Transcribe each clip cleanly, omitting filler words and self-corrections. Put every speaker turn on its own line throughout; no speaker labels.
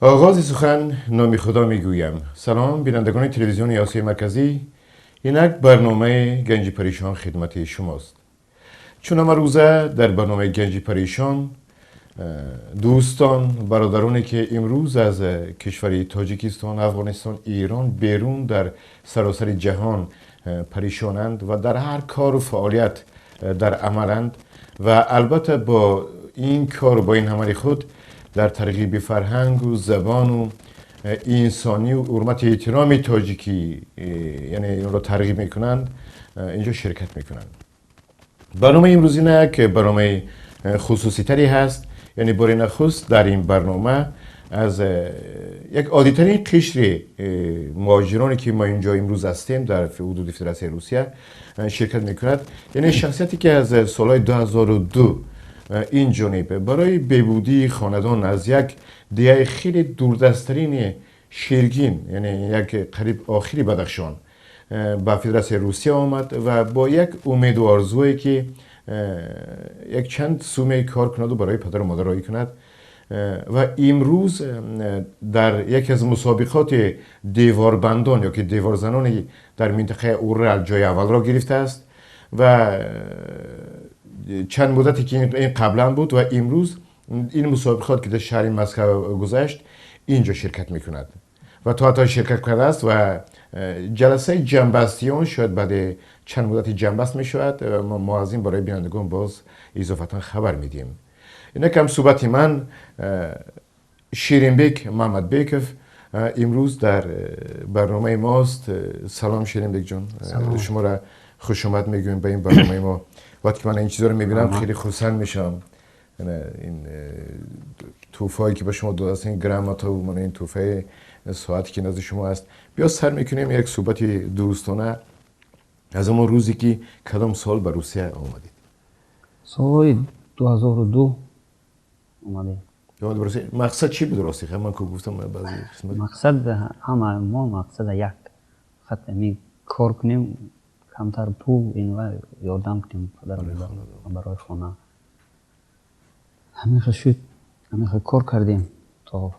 آغاز سخن نام خدا میگویم. سلام بینندگان تلویزیون آسیای مرکزی، اینک برنامه گنج پریشان خدمت شماست. چون روزه در برنامه گنج پریشان دوستان برادرانی که امروز از کشور تاجیکستان، افغانستان، ایران بیرون در سراسر جهان پریشانند و در هر کار و فعالیت در عملند و البته با این کار با این عمل خود در ترغیب فرهنگ و زبان و انسانی و حرمت احترام تاجیکی یعنی این را ترغیب میکنند اینجا شرکت میکنند. برنامه امروزی نه که برنامه خصوصی تری هست، یعنی برای نخست در این برنامه از یک عادیترین قشر مهاجرانی که ما اینجا امروز هستیم در حدود فدراسیون روسیه شرکت میکند، یعنی شخصیتی که از سال 2002 این جانب برای بهبودی خاندان از یک دیه خیلی دوردستترین شیرگین، یعنی یک قریب آخری بدخشان به فدراسیون روسیه آمد و با یک امید و آرزویی که یک چند سومه کار کند و برای پدر و مادر رایی کند و امروز در یک از مسابقات دیواربندان یا که دیوارزنانی در منطقه اورال جای اول را گرفته است و چند مدتی که این قبلا بود و امروز این مسابقات که در شهر مسکو گذشت اینجا شرکت میکند و تا شرکت کرده است و جلسه جنبستیان شاید بعد چند مدتی جنبست میشود. ما از این برای بینندگان باز اضافتا خبر میدیم. اینه کم صحبت من شیرینبک محمد بیکف امروز در برنامه ماست. سلام شیرینبک جان، شما را خوش آمد میگویم به این برنامه ما. وقتی که من این چیزا رو میبینم خیلی خوشحال میشم. این توفایی که به شما داده است، این گرامات و من این توفای ساعتی که نزد شما است، بیا سر میکنیم یک صحبت دوستانه از اون روزی که کدام سال به روسیه آمدید؟
سال 2002 اومدیم.
مقصد چی بود راستی؟ من که گفتم بعضی قسمت
مقصد همه ما مقصد یک خط می کار کنیم، کمتر پول این و یادم کنیم پدر برای خانه. همین شد، همین کار کردیم تا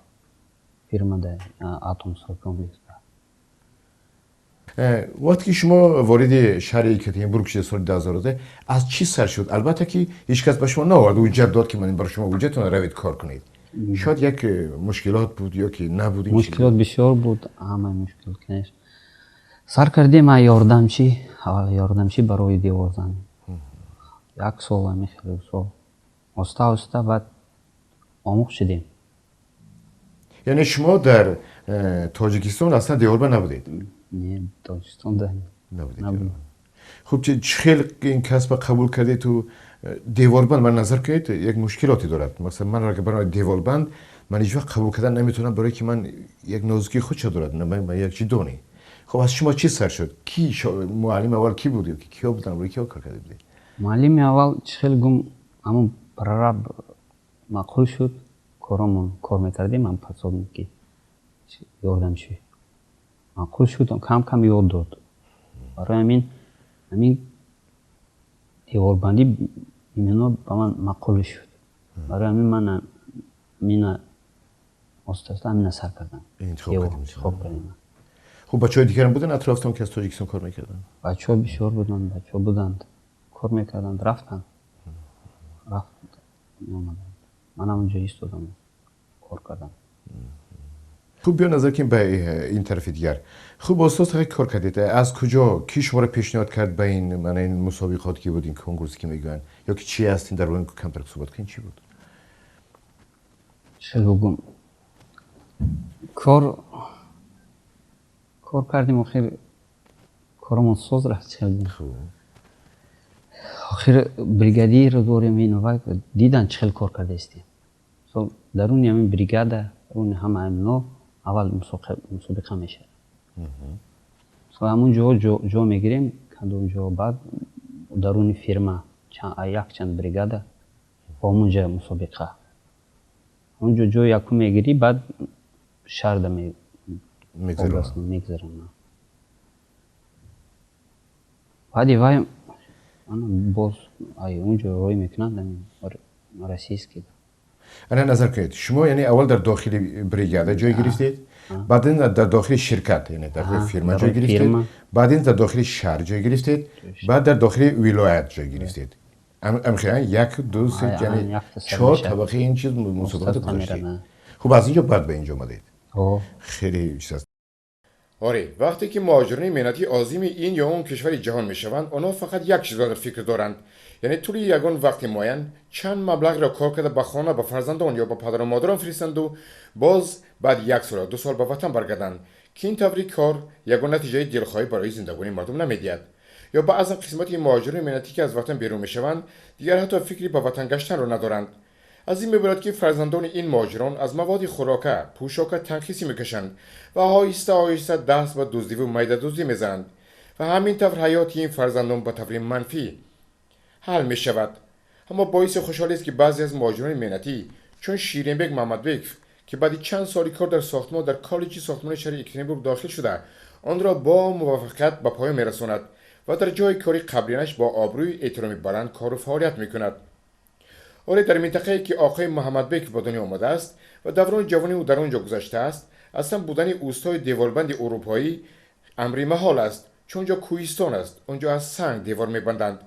فیرما ده اتم سال کامپلیکس.
وقتی که شما وارد شهری که این بروکش سال 2010 از چی سر شد؟ البته که هیچ کس به شما نآورد و جد داد که من برای شما وجهتون روید کار کنید. شاید یک مشکلات بود یا که نبود؟
مشکلات بسیار بود، همه مشکل کنش. سر کردیم یاردمچی، اول یاردمچی برای دیوارزنی. یک سال میخواد سال. آسته بعد آموخت شدیم.
یعنی شما در تاجیکستان اصلا دیواربند نبودید؟
نه، تاجیکستان نبودید.
خب چه خیلی این کسب قبول کردید تو دیواربند؟ من نظر کنید یک مشکلاتی دارد. مثلا من اگه برای دیواربند من هیچ وقت قبول کردن نمیتونم، برای که من یک نازکی خودش دارد، من یک چی دونی. خب از شما چی سر شد؟ کی معلم اول کی بود یا کیا بودن روی کیا کار کردید؟
معلم اول خیلی گم همون پرراب معقول شد، کارمون کار میکردیم. من پس که یاردمچی معقول شد، کم کم یاد داد. برای همین دیواربندی اینا با من معقول شد. برای همین من مینا استاد همین سر کردم.
انتخاب کردیم. خب بچه‌های دیگه هم بودن اطرافتون که از تاجیکستان کار میکردن؟
بچه‌ها بسیار بودند کار میکردند، رفت میامدن. من هم اونجا ایستادم کار کردم.
خوب بیا نظر کنیم به این طرف دیگر. خوب استاد کار کردید، از کجا کی شما رو پیشنهاد کرد به این مسابقات که بود، این کنکورسی که میگن، یا که چی هستین در اون کمتر صحبت کنین؟ چی بود؟
چه بگم، کار کردیم. آخر کارمون ساز رفت کردیم. آخر بریگادیر رو داریم این وقت دیدن چه کار کرده استیم. در اون همین بریگاده اون همه امنا اول مسابقه میشه. همون جا میگیریم کندون جا، بعد در اون فیرما چند بریگاده همونجا مسابقه. اونجا جا یکو میگیری، بعد شرده میگذارم. بعد وای من باز اونجا روی میکنند روسیسکی.
انا نظر کنید شما یعنی اول در داخل بریگاده جای گرفتید بعدین در داخل شرکت یعنی داخل فیرما جای گرفتید بعدین در داخل شهر جای گرفتید بعد در داخل ولایت جای گرفتید امخیرا یک دو سه یعنی 4 طبقه این چیز مسابقات گذاشتید خب از اینجا بعد به اینجا اومدید خیلی چیز است آره وقتی که مهاجرین مهنتی عظیم این یا اون کشور جهان میشوند آنها فقط یک چیز را در فکر دارند یعنی طول یگان وقت معین چند مبلغ را کار کرده به خانه به فرزندان یا به پدر و مادران فرستند و باز بعد 1 سال 2 سال به وطن برگردند که این طوری کار یگان نتیجه دلخواهی برای زندگانی مردم نمیدهد یا بعض قسمت مهاجرین مهنتی که از وطن بیرون میشوند دیگر حتی فکری به وطن گشتن را ندارند از این میبرد که فرزندان این مهاجران از مواد خوراکه پوشاک تنخیصی میکشند و آهسته آهسته دست به دزدی و میده دزدی میزنند و همین طور حیات این فرزندان به طور منفی حل می شود. اما باعث خوشحالی است که بعضی از مهاجران مهنتی چون شیرین بگ محمد بگ که بعد چند سالی کار در ساختمان در کالج ساختمان شهر یکترینبورگ داخل شده آن را با موفقیت به پایان میرساند و در جای کاری قبلینش با آبروی احترام بلند کار و فعالیت میکند. آره در منطقه‌ای که آقای محمد بگ به دنیا آمده است و دوران جوانی او در آنجا گذشته است اصلا بودن اوستای دیواربند اروپایی امری محال است چون آنجا کوهستان است آنجا از سنگ دیوار میبندند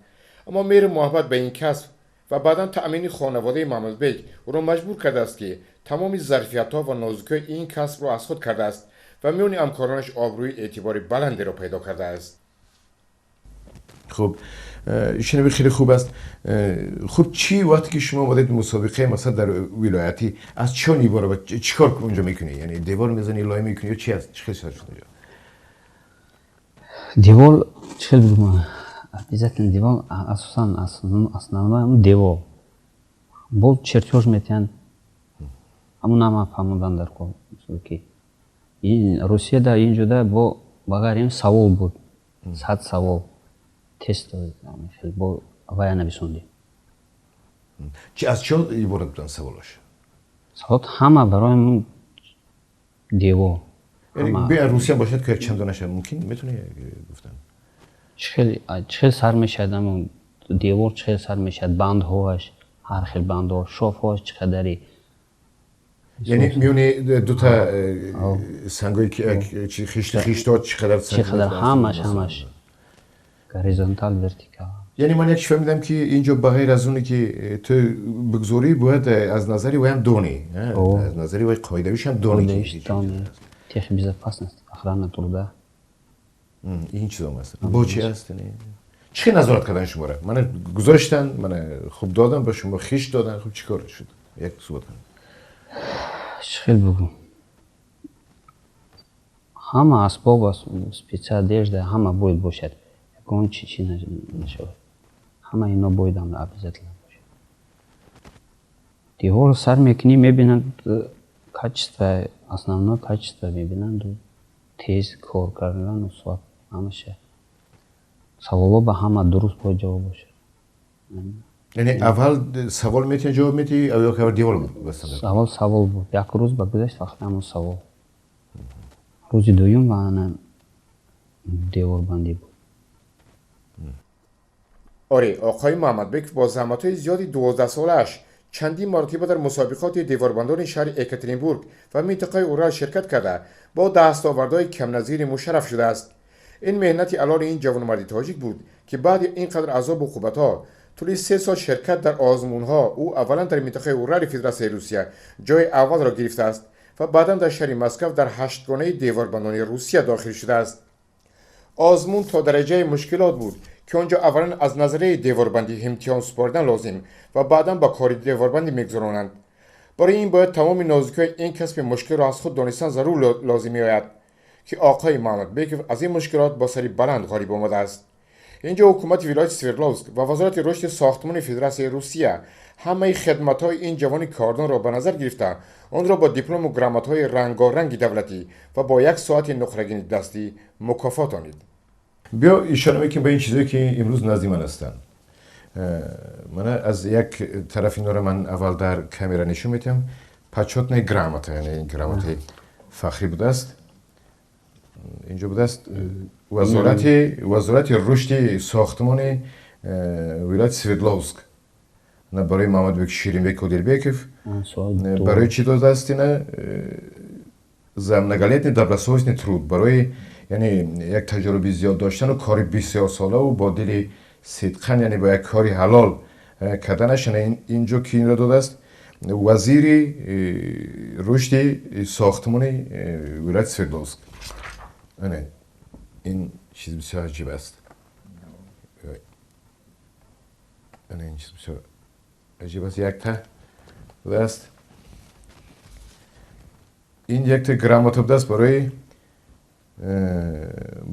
اما مهر محبت به این کسب و بعدا تأمین خانواده محمد بگ او را مجبور کرده است که تمام ظرفیت‌ها و نازکی این کسب را از خود کرده است و میان همکارانش آبروی اعتبار بلندی را پیدا کرده است. خب شنبه خیلی خوب است. خب چی وقتی که شما اومدید مسابقه مثلا در ولایتی از چه نیباره و چیکار اونجا میکنی؟ یعنی دیوار میزنی لای میکنی یا چی است؟ چه خیلی شده اونجا؟
دیوار چه بگم؟ обязательно دیوار اساسا основной دیوار бол чертеж метен همون هم فهموندن در کل که این روسیه دا اینجا با багарим سوال بود 100 سوال тест با وای نویسوندیم.
چی از چه عبارت بودن سوالاش؟
سوالات همه برای دیوار
یعنی به روسیه باشد که چند دانش ممکن میتونی گفتن
چه سر میشد اما دیوار چه سر میشد بندهاش هر خیل بندها شافهاش چقدری
یعنی میونه دو تا سنگایی که خیشتات چقدر
همش گریزونتال ورتیکال
یعنی من یک فهمیدم که اینجا بغیر از اونی که تو بگذاری باید از نظری ویم دونی از نظری وی قاعده‌ایش هم دونی
تیخ безопасность охрана труда
این چیزا مثلا با چی هست نه چه نظارت کردن شما را من گذاشتن من خوب دادم به شما خیش دادن خب چیکار شد یک صحبت کنم
خیلی بگم همه اسباب специal одежда همه باید باشد اون چی نشود همه اینا باید هم обязательно باشد دیوار سر میکنی میبینند качество основное качество میبینند تیز کار کردن و سواب همشه سوالا به همه درست باید جواب باشه
یعنی اول سوال میتونی جواب میدی یا که دیوار بستن
اول سوال بود یک روز بگذشت فقط همون سوال روز دوم و انا دیوار بندی بود
آره آقای محمد بگ با زحمت‌های زیادی 12 سالش چندین مرتبه در مسابقات دیواربندان شهر یکاترینبورگ و منطقه اورال شرکت کرده با دستاوردهای کم نظیر مشرف شده است. این مهنتی علال این جوانمردی تاجیک بود که بعد اینقدر عذاب و عقوبت‌ها طول 3 سال شرکت در آزمون‌ها او اولا در منطقه اورال فدراسیون روسیه جای اول را گرفته است و بعدا در شهر مسکو در 8 گانه دیواربندان روسیه داخل شده است. آزمون تا درجه مشکلات بود که آنجا اولا از نظریه دیواربندی امتحان سپردن لازم و بعدا با کار دیواربندی میگذرانند. برای این باید تمام نازکی این کسب مشکل را از خود دانستن ضرور لازم میآید که آقای محمد بگ از این مشکلات با سری بلند غریب آمده است. اینجا حکومت ولایت سوردلوفسک و وزارت رشد ساختمان فدراسیون روسیه همه خدمت‌های این جوان کاردان را به نظر گرفته آن را با دیپلم و گرامات‌های رنگارنگ دولتی و با 1 ساعت نقره‌گیری دستی مکافاتانید. بیا اشاره میکنم به این چیزایی که امروز نزدیک من هستن. من از یک طرف اینا رو من اول در کامera نشون میدم. پچوتنای گرامات یعنی گرامات فخری بوده است. اینجا بوده است وزارت رشد ساختمان ولایت سوردلوفسک نه برای محمد بک شیرینبک کودلبکов
سوال
برای چی داده است نه زمینگالیت دبلسویس ترود برای یعنی یک تجربه زیاد داشتن و کاری بسیار ساله و با دل صدقن یعنی با یک کاری حلال کردنش اینجا کی این را داده است وزیری رشد ساختمان ولایت سوردوفسک این چیز بسیار عجیب است این چیز بسیار عجیب است یک تا است این یک تا گراماتوب است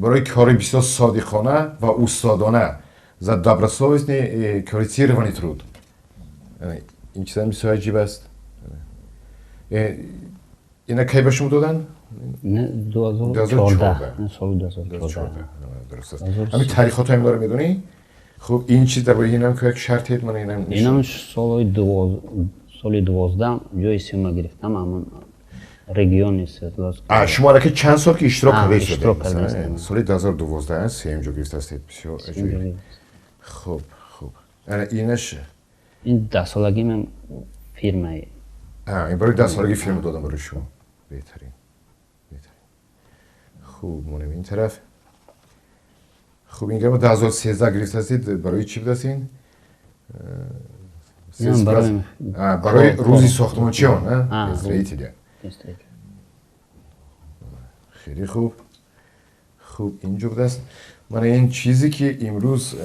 برای کاری بسیار صادقانه و استادانه за добросовестный квалифицированный труд. این چیز هم بسیار عجیب است. اینا کی به شما دادن؟
نه 2014 سال 2014
درست است. همین تاریخات هم داره میدونی؟ خب این چیز درباره این هم که یک شرطیت من اینم
اینم سال 12 جای سیما گرفتم همون رژیون سردوست.
شما را که چند سال که اشتراک کردید؟ سال 2012 سیم جو گرفته استید بسیار عجیب. خوب اینش
این 10 سالگی من فیرمه
این برای 10 سالگی فیلم دادم برای شما بهترین خوب مونم این طرف خوب اینجا ما 2013 گرفته هستید برای چی بدستین؟ برای روزی ساختمانچیان استریتیده خیلی خوب اینجا بدست من این چیزی که امروز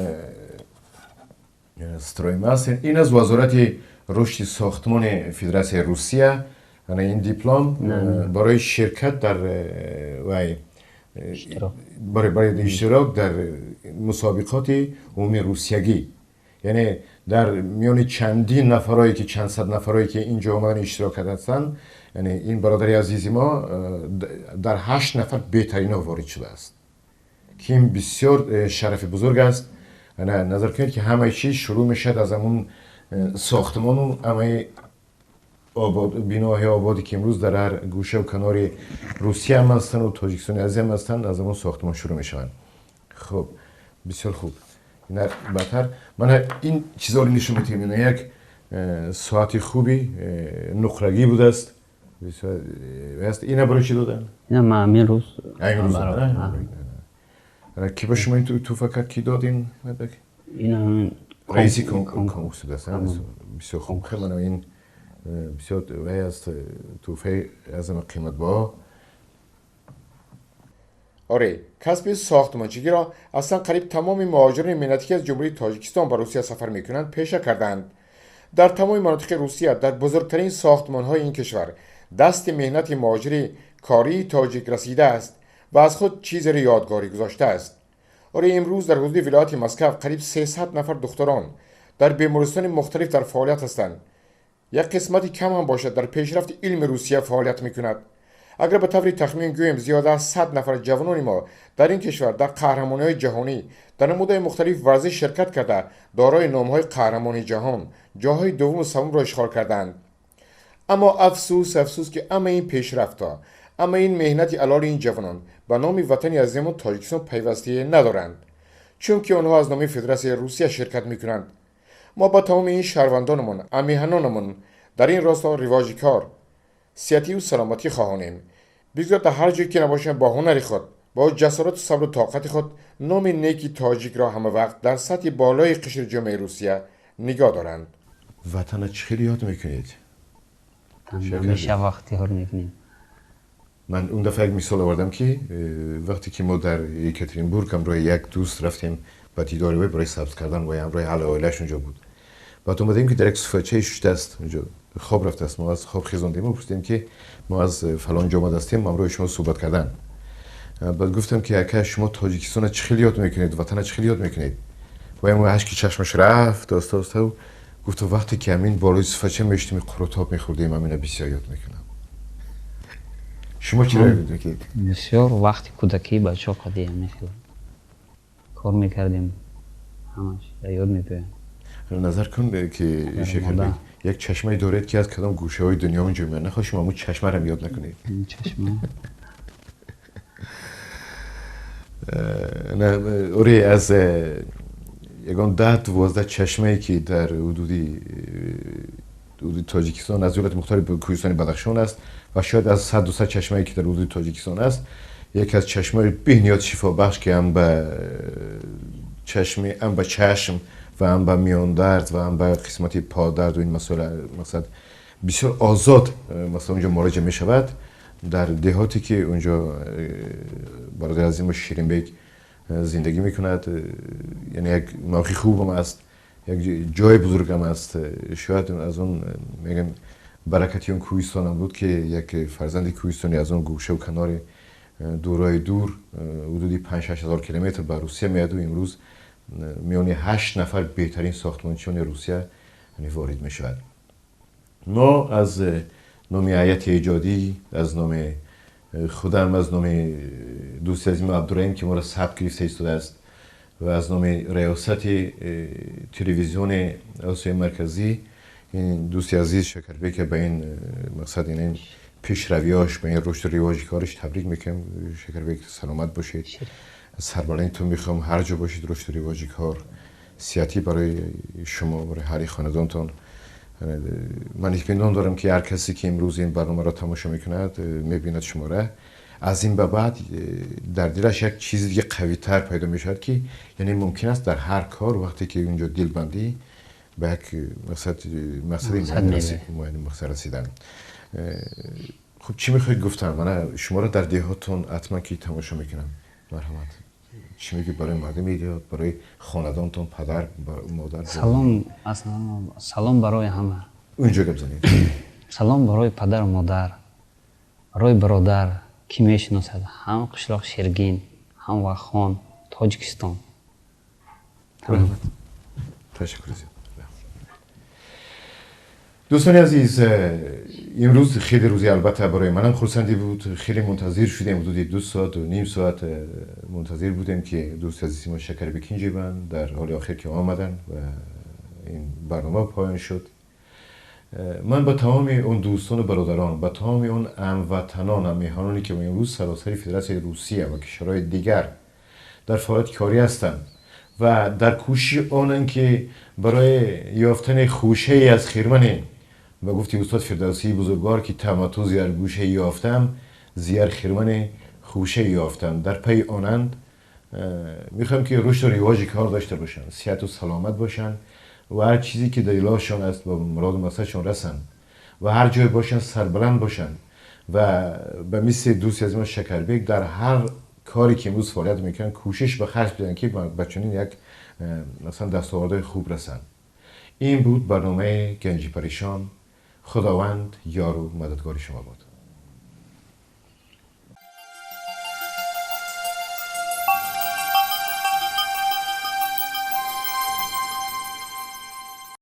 استرایم است این از وزارت رشد ساختمان فدراسیون روسیه این دیپلم برای شرکت در برای اشتراک در مسابقات عمومی روسیگی یعنی در میان چندین نفرایی که چند صد نفرایی که اینجا آمدن اشتراک کردن یعنی این برادری عزیزی ما در 8 نفر بهترین وارد شده است که این بسیار شرف بزرگ است نظر کنید که همه چیز شروع میشد از همون ساختمان و همه بیناهای آبادی که امروز در هر گوشه و کنار روسیه هم هستن و تاجیکستان عزیز هم هستن از همون ساختمان شروع میشن خب بسیار خوب این بهتر من این چیزا رو نشون میدم یک ساعت خوبی نقرگی بود است بسیار اینا برای چی دادن؟
اینا من روز
کی به شما این تو فکر کی دادین؟
اینا
رئیسی کنکورس دستن بسیار خوب خیلی من این بسیار وی است توفه از قیمت با آره کسب ساختمانچیگی را اصلا قریب تمام مهاجرین ملتی که از جمهوری تاجیکستان به روسیه سفر میکنند پیشه کردند در تمام مناطق روسیه در بزرگترین ساختمان‌های این کشور دست مهنت مهاجری کاری تاجیک رسیده است و از خود چیزی را یادگاری گذاشته است. آره امروز در حدود ولایت مسکو قریب 300 نفر دختران در بیمارستان مختلف در فعالیت هستند. یک قسمتی کم هم باشد در پیشرفت علم روسیه فعالیت میکند. اگر به طور تخمین گوییم زیاده از 100 نفر جوانان ما در این کشور در قهرمانی‌های جهانی در نمودهای مختلف ورزش شرکت کرده دارای نام‌های قهرمانی جهان جاهای دوم و سوم را اشغال کردند. اما افسوس که اما این پیشرفت‌ها اما این مهنت علال این جوانان به نام وطنی عزیزمان تاجیکستان پیوسته ندارند چون که آنها از نام فدراسیون روسیه شرکت میکنند. ما با تمام این شهروندانمان امیهنانمان در این راستا رواج کار صحتی و سلامتی خواهانیم بگذار در هر جایی که نباشند با هنر خود با جسارت و صبر و طاقت خود نام نیکی تاجیک را همه وقت در سطح بالای قشر جامعه روسیه نگاه دارند. وطن چه خیلی یاد میکنید؟
همیشه وقتی ها رو میکنیم.
من اون دفعه یک مثال آوردم که وقتی که ما در یکاترینبورگ هم روی یک دوست رفتیم با دیدار برای ثبت کردن و همراه حال عائله‌اش اونجا بود. بعد اومدیم که در یک صفحه شش دست اونجا خواب رفته است. ما از خواب خیزوندیم و پرسیدیم که ما از فلان جامعه هستیم همراه شما صحبت کردن. بعد گفتم که اگه شما تاجیکستان چه خیلی یاد میکنید وطن چه خیلی یاد میکنید. و اون هشت که چشمش رفت دست و گفت وقتی که همین بالای صفحه میشتیم قروتاب میخوردیم همین بسیار یاد میکنم. شما چی راه میکنید؟
بسیار وقتی کودکی بچه‌ها قدیم میخوام کار میکردیم همش یاد میپیم.
نظر کن که شکل یک چشمه دارید که از کدام گوشه های دنیا اونجا میاد نخواه شما همون چشمه رو یاد نکنید.
چشمه
نه اوری از یگان 10-12 چشمه که در حدود تاجیکستان از ولایت مختلف کوهستان بدخشان است و شاید از 100-200 چشمه که در حدود تاجیکستان است، یک از چشمه بهنیاد شفا بخش که هم به چشم و هم به میان درد و هم به قسمت پا درد و این مسائل بسیار آزاد مثلا اونجا مراجعه می شود. در دهاتی که اونجا برادر عزیز شیرین بیگ زندگی میکند، یعنی یک موقع خوب هم است، یک جای بزرگ هم است. شاید از اون میگن برکتی اون کوهستان هم بود که یک فرزند کوهستانی از اون گوشه و کنار دورای دور حدودی 5-6 هزار کیلومتر به روسیه میاد و امروز میان 8 نفر بهترین ساختمانچیان روسیه وارد می شود. ما از نام هیئت ایجادی، از نام خودم، از نام دوست عزیزم عبدالرحیم که ما را ثبت گرفته ایستاده است و از نام ریاست تلویزیون آسیای مرکزی این دوست عزیز شکربی که به این مقصد این پیشرویاش به این رشد رواجی کارش تبریک میکنم. شکربی سلامت باشید. سربلندتون میخوام هر جا باشید رشد رواجی کار سیاتی برای شما، برای هر خاندانتون. من اطمینان دارم که هر کسی که امروز این برنامه را تماشا میکند میبیند شما را، از این به بعد در دلش یک چیز دیگه قوی تر پیدا میشد که یعنی ممکن است در هر کار وقتی که اونجا دل بندی به یک مقصد رسیدن. خب چی میخواید گفتم؟ من شما را در دهاتون حتما که تماشا میکنم، مرحمت چی میگی برای مردم ایراد، برای خاندانتون، پدر، مادر؟
سلام برای همه.
اونجا گپ زنید.
سلام برای پدر و مادر، برای برادر کی میشناسد، هم قشلاق شرگین، هم واخان، تاجیکستان.
تشکر زیاد. دوستان عزیز، امروز خیلی روزی البته برای منم خرسندی بود. خیلی منتظر شدیم، حدود 2.5 ساعت منتظر بودیم که دوست عزیز ما شکربی کنجیبن در حال آخر که آمدن و این برنامه پایان شد. من با تمام اون دوستان و برادران، با تمام اون هموطنان و میهمانانی که امروز سراسر فدراسیون روسیه و کشورهای دیگر در فعالیت کاری هستند و در کوشش آنن که برای یافتن خوشه ای از خرمن و گفتی استاد فردوسی بزرگوار که تماتو زیر گوشه یافتم، زیر خرمن خوشه یافتم، در پی آنند. میخوام که رشد و رواج کار داشته باشن، صحت و سلامت باشن و هر چیزی که در دلشان است با مراد و مقصدشان رسن و هر جای باشن سربلند باشن و به مثل دوستی از ما شکربیک در هر کاری که امروز فعالیت میکنن کوشش به خرج بدن که بچه‌ها یک مثلا دستاوردهای خوب رسن. این بود برنامه گنجی پریشان. خداوند یار و مددگار شما باد.